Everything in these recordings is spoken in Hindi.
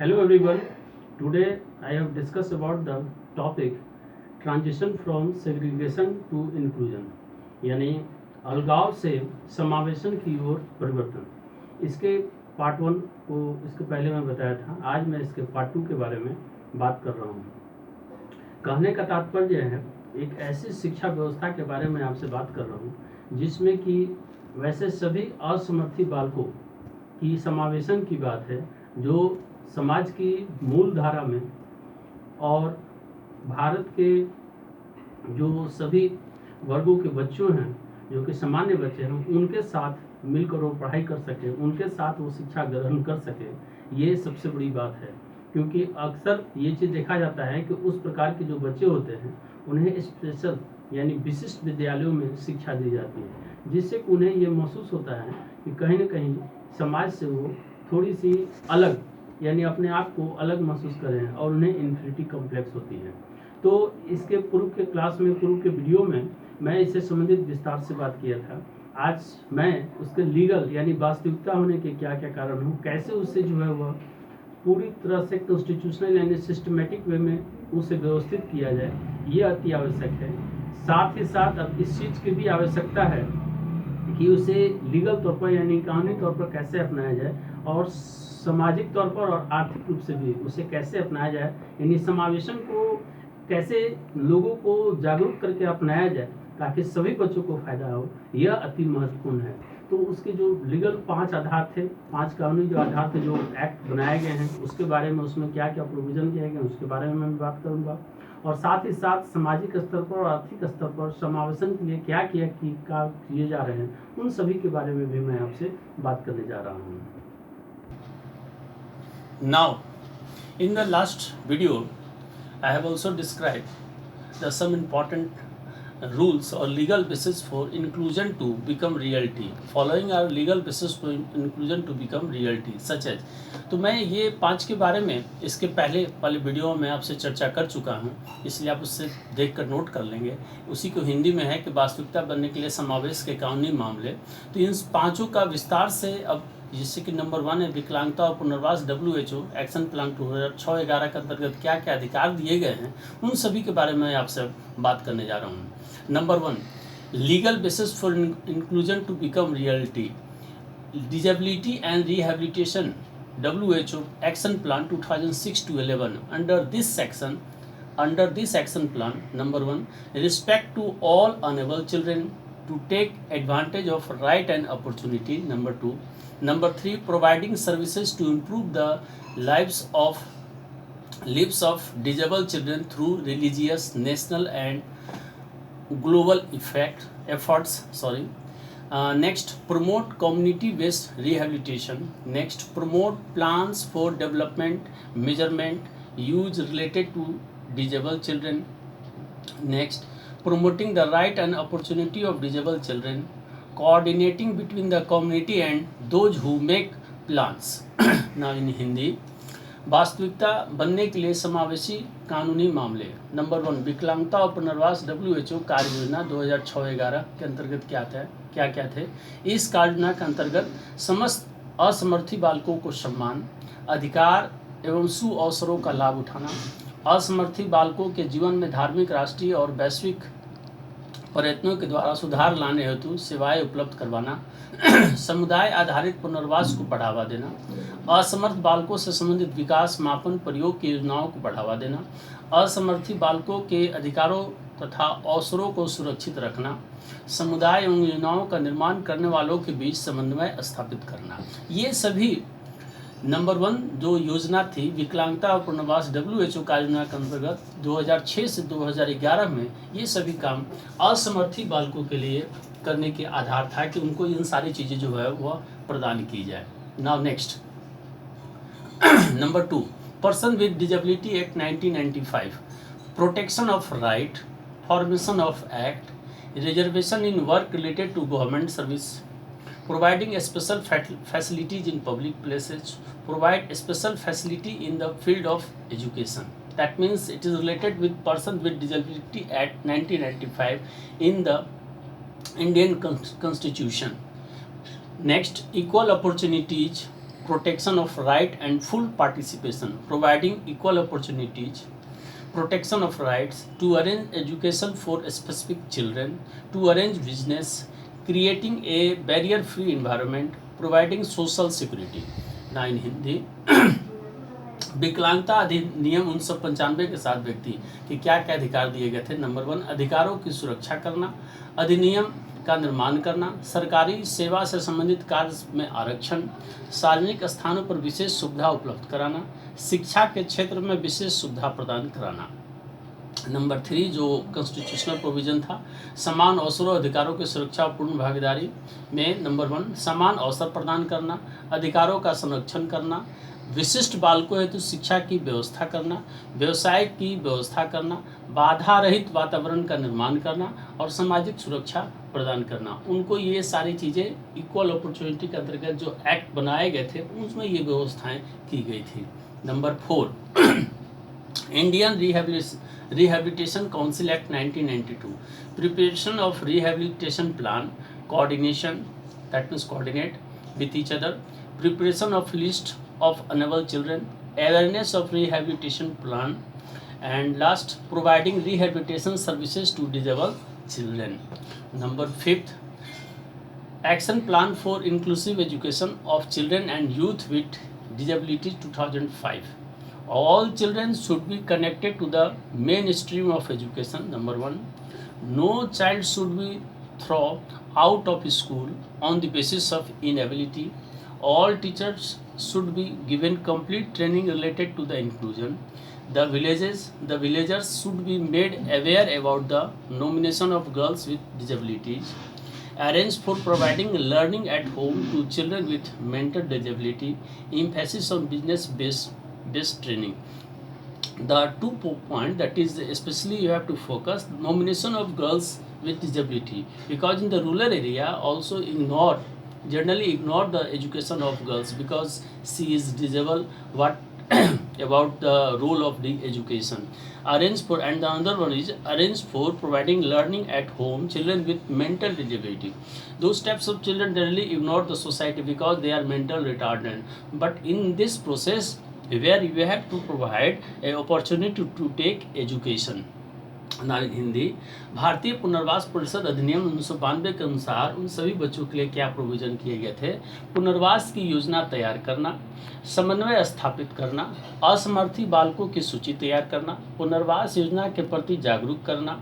Hello everyone. Today I have discussed about the topic transition from segregation to inclusion यानी अलगाव से समावेशन की ओर परिवर्तन। इसके पार्ट वन को इसके पहले मैं बताया था। आज मैं इसके पार्ट टू के बारे में बात कर रहा हूँ। कहने का तात्पर्य है एक ऐसी शिक्षा व्यवस्था के बारे में आपसे बात कर रहा हूँ जिसमें कि वैसे सभी असमर्थी बालकों की समावेशन की बात है जो समाज की मूल धारा में और भारत के जो सभी वर्गों के बच्चों हैं जो कि सामान्य बच्चे हैं उनके साथ मिलकर वो पढ़ाई कर सके, उनके साथ वो शिक्षा ग्रहण कर सके, ये सबसे बड़ी बात है। क्योंकि अक्सर ये चीज़ देखा जाता है कि उस प्रकार के जो बच्चे होते हैं उन्हें स्पेशल यानी विशिष्ट विद्यालयों में शिक्षा दी जाती है, जिससे उन्हें ये महसूस होता है कि कहीं न कहीं समाज से वो थोड़ी सी अलग यानी अपने आप को अलग महसूस करें और उन्हें इन्फिनिटी कॉम्प्लेक्स होती है। तो इसके पूर्व के क्लास में, पूर्व के वीडियो में मैं इससे संबंधित विस्तार से बात किया था। आज मैं उसके लीगल यानी वास्तविकता होने के क्या क्या कारण हूँ, कैसे उससे जो है वह पूरी तरह से कॉन्स्टिट्यूशनल यानी सिस्टमेटिक वे में उसे व्यवस्थित किया जाए, ये अति आवश्यक है। साथ ही साथ अब इस चीज़ की भी आवश्यकता है कि उसे लीगल तौर पर यानी कानूनी तौर पर कैसे अपनाया जाए और सामाजिक तौर पर और आर्थिक रूप से भी उसे कैसे अपनाया जाए, यानी समावेशन को कैसे लोगों को जागरूक करके अपनाया जाए ताकि सभी बच्चों को फायदा हो, यह अति महत्वपूर्ण है। तो उसके जो लीगल 5 आधार थे, 5 कानूनी जो आधार थे, जो एक्ट बनाए गए हैं, उसके बारे में उसमें क्या क्या प्रोविज़न किए गए उसके बारे में मैं बात करूँगा। और साथ ही साथ सामाजिक स्तर पर और आर्थिक स्तर पर समावेशन के लिए क्या किए जा रहे हैं, उन सभी के बारे में भी मैं आपसे बात करने जा रहा हूँ। Now, in the last video, I have also described some important rules or legal basis for inclusion to become reality. Following our legal basis for inclusion to become reality, such as तो मैं ये 5 के बारे में इसके पहले वाले वीडियो में आपसे चर्चा कर चुका हूँ, इसलिए आप उससे देखकर नोट कर लेंगे। उसी को हिंदी में है कि वास्तविकता बनने के लिए समावेश के कानूनी मामले। तो इन 5 का विस्तार से अब जिससे कि नंबर 1 है विकलांगता और पुनर्वास WHO एक्शन प्लान 2006-11 के अंतर्गत क्या क्या अधिकार दिए गए हैं, उन सभी के बारे में आपसे बात करने जा रहा हूँ। Number 1, legal basis for inclusion to become reality, disability and rehabilitation WHO action plan 2006-11। Under this action plan, number 1, respect to all unable children to take advantage of right and opportunity. Number 2, number 3, providing services to improve the lives of disabled children through religious, national and global efforts. Next, promote community-based rehabilitation. Next, promote plans for development, measurement, use related to disabled children. Next, promoting the right and opportunity of disabled children, coordinating between the community and those who make plans. Now in Hindi, वास्तविकता बनने के लिए समावेशी कानूनी मामले। नंबर 1, विकलांगता और पुनर्वास WHO कार्य योजना 2006-11 के अंतर्गत क्या थे। इस कार्य योजना के अंतर्गत समस्त असमर्थी बालकों को सम्मान, अधिकार एवं सुअवसरों का लाभ उठाना, असमर्थी बालकों के जीवन में धार्मिक, राष्ट्रीय और वैश्विक प्रयत्नों के द्वारा सुधार लाने हेतु सेवाएं उपलब्ध करवाना, समुदाय आधारित पुनर्वास को बढ़ावा देना, असमर्थ बालकों से संबंधित विकास मापन प्रयोग की योजनाओं को बढ़ावा देना, असमर्थी बालकों के अधिकारों तथा अवसरों को सुरक्षित रखना, समुदाय एवं योजनाओं का निर्माण करने वालों के बीच समन्वय स्थापित करना। ये सभी नंबर 1 जो योजना थी विकलांगता और पुनर्वास WHO कार्य योजना के अंतर्गत 2006 से 2011 में ये सभी काम असमर्थी बालकों के लिए करने के आधार था कि उनको इन सारी चीज़ें जो है वह प्रदान की जाए। Now next, number 2, person with disability act 1995, protection of right, formation of act, reservation in work related to government service, providing special facilities in public places, provide special facility in the field of education. That means it is related with Person with Disability Act 1995 in the Indian Constitution. Next, equal opportunities protection of right and full participation, providing equal opportunities, protection of rights, to arrange education for specific children, to arrange business, creating a barrier free environment, providing social security. Now in Hindi, विकलांगता अधिनियम 1995 के साथ व्यक्ति के क्या क्या अधिकार दिए गए थे। नंबर 1, अधिकारों की सुरक्षा करना, अधिनियम का निर्माण करना, सरकारी सेवा से संबंधित कार्य में आरक्षण, सार्वजनिक स्थानों पर विशेष सुविधा उपलब्ध कराना, शिक्षा के क्षेत्र में विशेष सुविधा प्रदान कराना। नंबर 3 जो कॉन्स्टिट्यूशनल प्रोविजन था, समान अवसरों और अधिकारों की सुरक्षा और पूर्ण भागीदारी में नंबर 1 समान अवसर प्रदान करना, अधिकारों का संरक्षण करना, विशिष्ट बालकों हेतु शिक्षा की व्यवस्था करना, व्यवसाय की व्यवस्था करना, बाधा रहित वातावरण का निर्माण करना और सामाजिक सुरक्षा प्रदान करना। उनको ये सारी चीज़ें इक्वल अपॉर्चुनिटी के अंतर्गत जो एक्ट बनाए गए थे उसमें ये व्यवस्थाएं की गई थी। Number 4 Indian rehabilitation council act 1992, preparation of rehabilitation plan, coordination, that means coordinate with each other, preparation of list of unable children, awareness of rehabilitation plan, and last providing rehabilitation services to disabled children. Number 5 action plan for inclusive education of children and youth with disabilities 2005. All children should be connected to the mainstream of education. Number 1, no child should be thrown out of school on the basis of inability. All teachers should be given complete training related to the inclusion. The villagers should be made aware about the nomination of girls with disabilities. Arrange for providing learning at home to children with mental disability. Emphasis on business-based training. The 2 point that is especially you have to focus nomination of girls with disability, because in the rural area also generally ignore the education of girls because she is disabled. What about the role of the education? Arrange for, and the other one is arrange for providing learning at home children with mental disability. Those types of children generally ignore the society because they are mental retarded, but in this process where you have to provide an opportunity to take education. Hindi, भारतीय पुनर्वास परिषद अधिनियम 1992 के अनुसार उन सभी बच्चों के लिए क्या प्रोविजन किए गए थे? पुनर्वास की योजना तैयार करना, समन्वय स्थापित करना, असमर्थी बालकों की सूची तैयार करना, पुनर्वास योजना के प्रति जागरूक करना,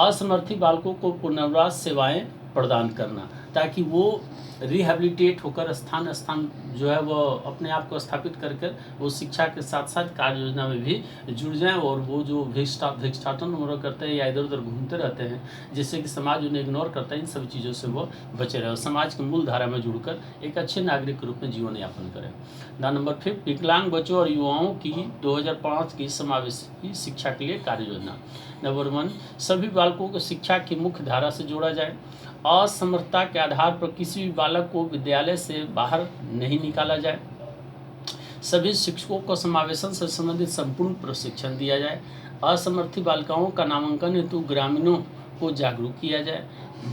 असमर्थी बालकों को पुनर्वास सेवाएं प्रदान करना ताकि वो रिहेबिलिटेट होकर स्थान जो है वो अपने आप को स्थापित कर कर वो शिक्षा के साथ साथ कार्य योजना में भी जुड़ जाएं और वो जो भिक्षाटन उम्र करते हैं या इधर उधर घूमते रहते हैं जिससे कि समाज उन्हें इग्नोर करता है, इन सभी चीज़ों से वो बचे रहे और समाज की मूल धारा में जुड़कर एक अच्छे नागरिक के रूप में जीवन यापन करें। नंबर 5 विकलांग बच्चों और युवाओं की 2005 की समावेशी शिक्षा के लिए कार्य योजना। नंबर 1 सभी बालकों को शिक्षा की मुख्य धारा से जोड़ा जाए, असमर्थता के आधार पर किसी भी बालक को विद्यालय से बाहर नहीं निकाला जाए, सभी शिक्षकों को समावेशन से संबंधित संपूर्ण प्रशिक्षण दिया जाए, असमर्थी बालिकाओं का नामांकन हेतु ग्रामीणों को जागरूक किया जाए,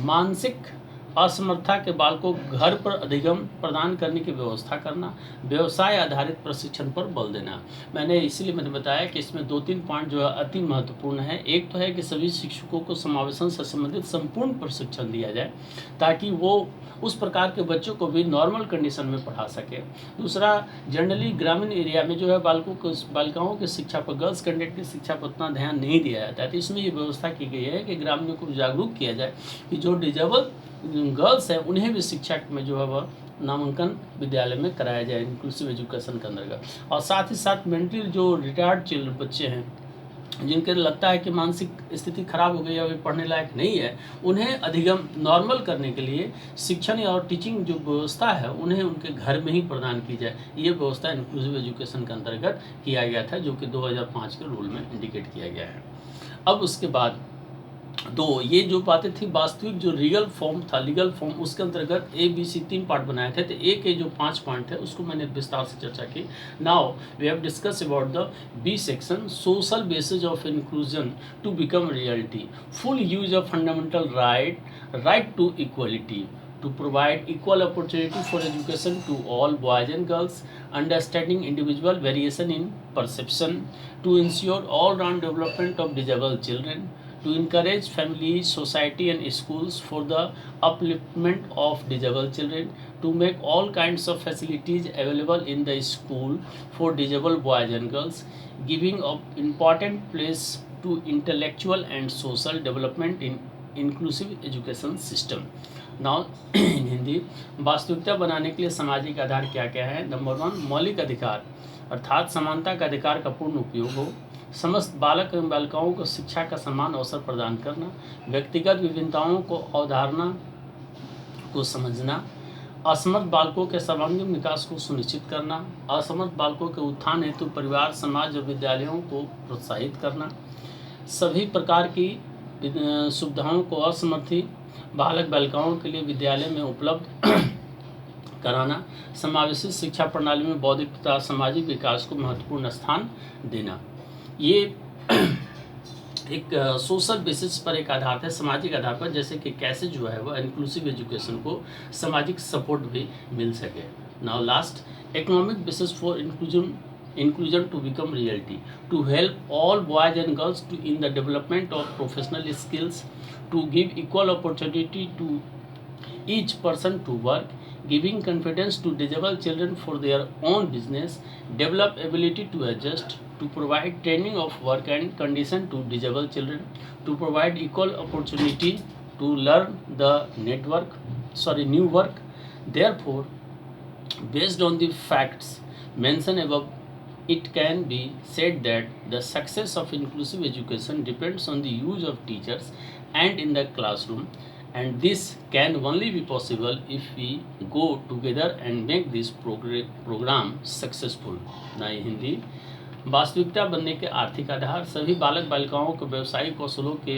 मानसिक असमर्थता के बालकों को घर पर अधिगम प्रदान करने की व्यवस्था करना, व्यवसाय आधारित प्रशिक्षण पर बल देना। मैंने बताया कि इसमें 2-3 पॉइंट जो है अति महत्वपूर्ण है। एक तो है कि सभी शिक्षकों को समावेशन से संबंधित संपूर्ण प्रशिक्षण दिया जाए ताकि वो उस प्रकार के बच्चों को भी नॉर्मल कंडीशन में पढ़ा सके। दूसरा, जनरली ग्रामीण एरिया में जो है बालिकाओं की शिक्षा पर, गर्ल्स कैंडिडेट की शिक्षा पर उतना ध्यान नहीं दिया जाता है, तो इसमें ये व्यवस्था की गई है कि ग्रामीणों को जागरूक किया जाए कि जो डिजेबल गर्ल्स हैं उन्हें भी शिक्षा में जो है वह नामांकन विद्यालय में कराया जाए इंक्लूसिव एजुकेशन के अंतर्गत। और साथ ही साथ मेंटली जो रिटायर्ड चिल्ड्रन बच्चे हैं जिनके लगता है कि मानसिक स्थिति खराब हो गई है, वे पढ़ने लायक नहीं है, उन्हें अधिगम नॉर्मल करने के लिए शिक्षण और टीचिंग जो व्यवस्था है उन्हें उनके घर में ही प्रदान की जाए। ये व्यवस्था इंक्लूसिव एजुकेशन के अंतर्गत किया गया था जो कि 2005 के रूल में इंडिकेट किया गया है। अब उसके बाद ये जो बातें थी वास्तविक जो लीगल फॉर्म उसके अंतर्गत ABC 3 पार्ट बनाए थे, तो ए के जो 5 पॉइंट है उसको मैंने विस्तार से चर्चा की। Now we have discuss about the B section, social basis of inclusion to become reality, full use of fundamental right to equality, to provide equal opportunity for education to all boys and girls, understanding individual variation in perception, to ensure all-round development of disabled children, to encourage families, society and schools for the upliftment of disabled children, to make all kinds of facilities available in the school for disabled boys and girls, giving an important place to intellectual and social development in inclusive education system. Now in Hindi, वास्तविकता बनाने के लिए सामाजिक आधार क्या क्या है? नंबर 1, मौलिक अधिकार अर्थात समानता का अधिकार का पूर्ण उपयोग हो, समस्त बालक एवं बालिकाओं को शिक्षा का समान अवसर प्रदान करना, व्यक्तिगत विभिन्नताओं को अवधारणा को समझना, असमर्थ बालकों के सर्वांगीण विकास को सुनिश्चित करना, असमर्थ बालकों के उत्थान हेतु परिवार, समाज और विद्यालयों को प्रोत्साहित करना, सभी प्रकार की सुविधाओं को असमर्थी बालक बालिकाओं के लिए विद्यालय में उपलब्ध कराना, समावेशी शिक्षा प्रणाली में बौद्धिक तथा सामाजिक विकास को महत्वपूर्ण स्थान देना। ये एक सोशल बेसिस पर एक आधार है, सामाजिक आधार पर, जैसे कि कैसे जो है वह इंक्लूसिव एजुकेशन को सामाजिक सपोर्ट भी मिल सके। Now last, economic basis for inclusion to become reality, to help all boys and girls to in the development of professional skills, to give equal opportunity to each person to work, giving confidence to disabled children for their own business, develop ability to adjust, to provide training of work and condition to disabled children, to provide equal opportunity to learn the new work. Therefore, based on the facts mentioned above, it can be said that the success of inclusive education depends on the use of teachers and in the classroom, and this can only be possible if we go together and make this program successful. नई हिंदी, वास्तविकता बनने के आर्थिक आधार, सभी बालक बालिकाओं को व्यावसायिक कौशलों के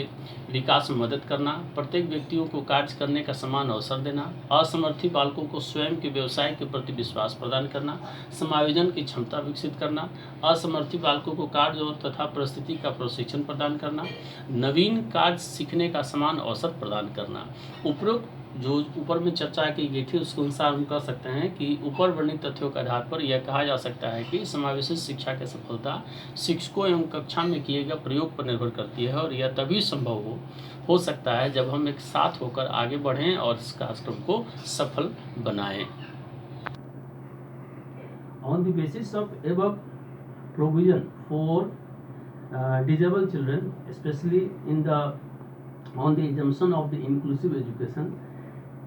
विकास में मदद करना, प्रत्येक व्यक्तियों को कार्य करने का समान अवसर देना, असमर्थी बालकों को स्वयं के व्यवसाय के प्रति विश्वास प्रदान करना, समायोजन की क्षमता विकसित करना, असमर्थी बालकों को कार्य और तथा परिस्थिति का प्रशिक्षण प्रदान करना, नवीन कार्य सीखने का समान अवसर प्रदान करना। उपरोक्त जो ऊपर में चर्चा की गई थी उसके अनुसार हम कह सकते हैं कि ऊपर वर्णित तथ्यों के आधार पर यह कहा जा सकता है कि समावेशी शिक्षा की सफलता शिक्षकों एवं कक्षा में किए गए प्रयोग पर निर्भर करती है, और यह तभी संभव हो सकता है जब हम एक साथ होकर आगे बढ़ें और इस कार्यक्रम को सफल बनाएं। On the basis of above provision for disabled children, especially on the assumption of the inclusive education,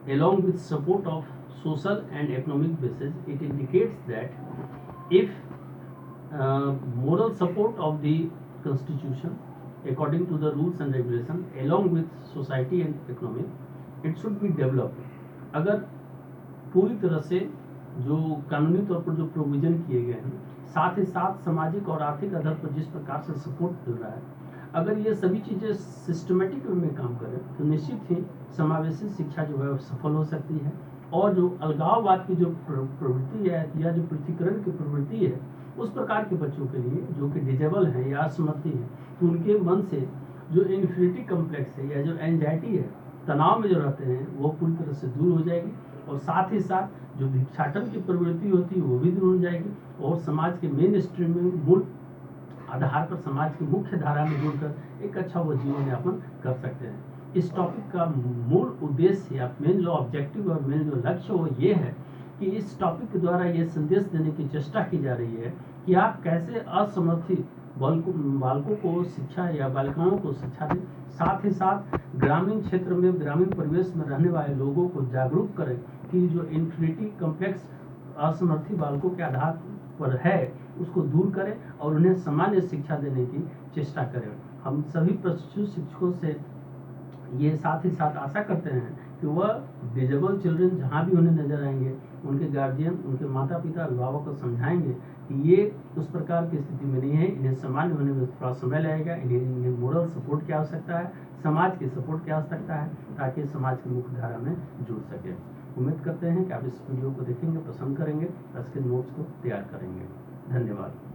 along with support of social and economic basis, it indicates that if moral support of the constitution according to the rules and regulations along with society and economy, it should be developed. अगर पूरी तरह से जो कानूनी तौर पर जो प्रोविजन किए गए हैं, साथ ही साथ सामाजिक और आर्थिक आधार पर जिस प्रकार से सपोर्ट मिल रहा है, अगर ये सभी चीज़ें सिस्टमेटिक वे में काम करें तो निश्चित ही समावेशी शिक्षा जो है सफल हो सकती है, और जो अलगाववाद की जो प्रवृत्ति है या जो पृथकीकरण की प्रवृत्ति है उस प्रकार के बच्चों के लिए जो कि डिजेबल हैं या असमर्थी हैं, तो उनके मन से जो इन्फिनिटी कम्प्लेक्स है या जो एंजाइटी है, तनाव में जो रहते हैं, वो पूरी तरह से दूर हो जाएगी, और साथ ही साथ जो भिक्षाटन की प्रवृत्ति होती है वो भी दूर हो जाएगी, और समाज के मेन स्ट्रीम में मूल आधार पर समाज की मुख्य धारा में जुड़कर एक अच्छा वो जीवन यापन कर सकते हैं। इस टॉपिक का मूल उद्देश्य या मेन जो ऑब्जेक्टिव और मेन जो लक्ष्य वो ये है कि इस टॉपिक के द्वारा ये संदेश देने की चेष्टा की जा रही है कि आप कैसे असमर्थी बालकों को शिक्षा या बालिकाओं को शिक्षा दें, साथ ही साथ ग्रामीण क्षेत्र में ग्रामीण परिवेश में रहने वाले लोगों को जागरूक करें कि जो इन्फिनिटी कम्प्लेक्स असमर्थी बालकों के आधार पर है उसको दूर करें और उन्हें सामान्य शिक्षा देने की चेष्टा करें। हम सभी प्रशिक्षित शिक्षकों से ये साथ ही साथ आशा करते हैं कि वह डिजेबल चिल्ड्रन जहाँ भी उन्हें नजर आएंगे, उनके गार्जियन, उनके माता पिता, अभिभावक को समझाएंगे कि ये उस प्रकार की स्थिति में नहीं है, इन्हें सामान्य होने में थोड़ा समय लगेगा, इन्हें मोरल सपोर्ट की आवश्यकता है, समाज की सपोर्ट की आवश्यकता है, ताकि समाज की मुख्य धारा में जुड़ सके। उम्मीद करते हैं कि आप इस वीडियो को देखेंगे, पसंद करेंगे, इसके नोट्स को तैयार करेंगे। धन्यवाद।